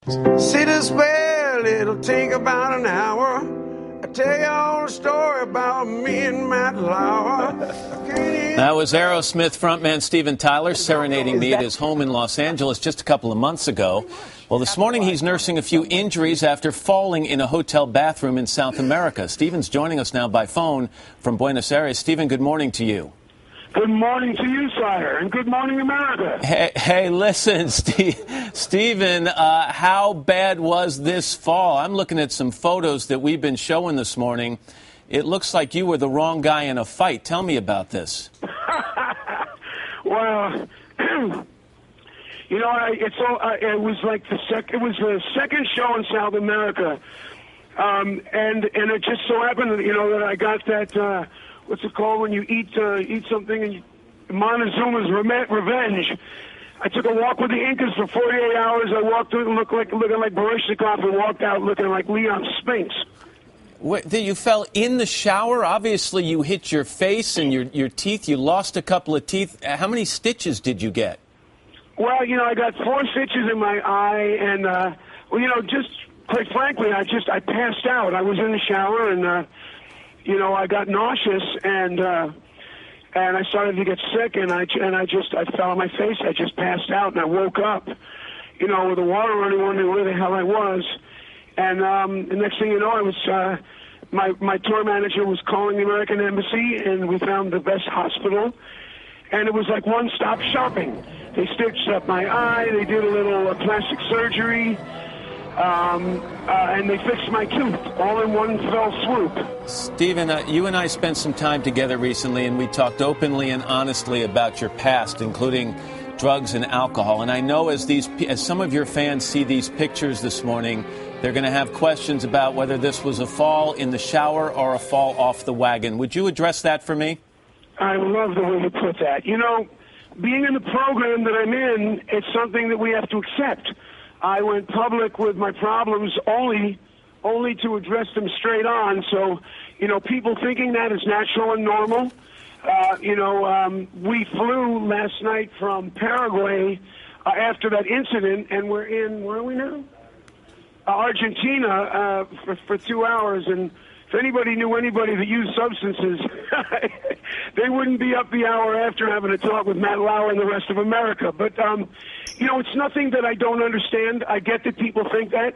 Sit as well, it'll take about an hour. I tell you all the story about me and Matt Lauer. That was Aerosmith frontman Steven Tyler serenading me at his home in Los Angeles just a couple of months ago. Well, this morning he's nursing a few injuries after falling in a hotel bathroom in South America. Steven's joining us now by phone from Buenos Aires. Steven, good morning to you. Good morning to you, sire, and good morning, America. Hey, listen, Steven, how bad was this fall? I'm looking at some photos that we've been showing this morning. It looks like you were the wrong guy in a fight. Tell me about this. Well, you know, it was like it was the second show in South America, and it just so happened, you know, that I got that. What's it called when you eat something and Montezuma's Revenge. I took a walk with the Incas for 48 hours. I walked through and looking like Baryshnikov and walked out looking like Leon Spinks. You fell in the shower? Obviously, you hit your face and your teeth. You lost a couple of teeth. How many stitches did you get? Well, you know, I got 4 stitches in my eye, and well, you know, just quite frankly, I passed out. I was in the shower, and you know, I got nauseous, and I started to get sick, and I fell on my face. I just passed out, and I woke up, you know, with the water running, wondering where the hell I was. And the next thing you know, I was my tour manager was calling the American Embassy, and we found the best hospital, and it was like one-stop shopping. They stitched up my eye, they did a little plastic surgery, and they fixed my tooth all in one fell swoop. Steven, you and I spent some time together recently, and we talked openly and honestly about your past, including drugs and alcohol. And I know as some of your fans see these pictures this morning, they're going to have questions about whether this was a fall in the shower or a fall off the wagon. Would you address that for me? I love the way you put that. You know, being in the program that I'm in, it's something that we have to accept. I went public with my problems only to address them straight on. So, you know, people thinking that is natural and normal. You know, we flew last night from Paraguay after that incident, and we're in, where are we now? Argentina for 2 hours. And if anybody knew anybody that used substances, they wouldn't be up the hour after having a talk with Matt Lauer and the rest of America. But, you know, it's nothing that I don't understand. I get that people think that.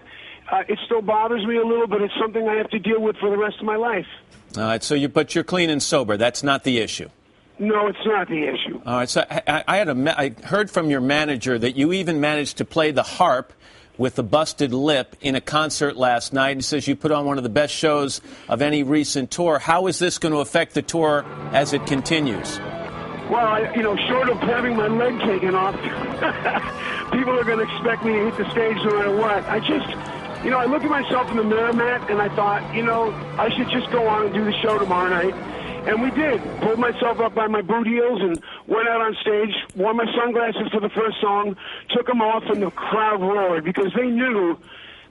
It still bothers me a little, but it's something I have to deal with for the rest of my life. All right, but you're clean and sober. That's not the issue. No, it's not the issue. All right, so I heard from your manager that you even managed to play the harp with a busted lip in a concert last night. He says you put on one of the best shows of any recent tour. How is this going to affect the tour as it continues? Well, you know, short of having my leg taken off, people are going to expect me to hit the stage no matter what. You know, I look at myself in the mirror, Matt, and I thought, you know, I should just go on and do the show tomorrow night. And we did. Pulled myself up by my boot heels and went out on stage, wore my sunglasses for the first song, took them off, and the crowd roared because they knew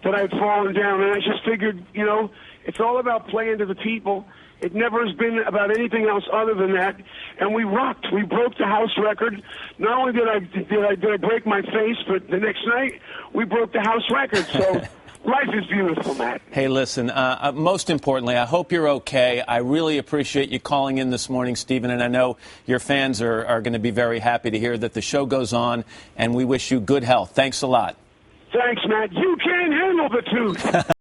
that I had fallen down. And I just figured, you know, it's all about playing to the people. It never has been about anything else other than that. And we rocked. We broke the house record. Not only did I break my face, but the next night we broke the house record. So life is beautiful, Matt. Hey, listen, most importantly, I hope you're okay. I really appreciate you calling in this morning, Steven, and I know your fans are going to be very happy to hear that the show goes on, and we wish you good health. Thanks a lot. Thanks, Matt. You can't handle the truth.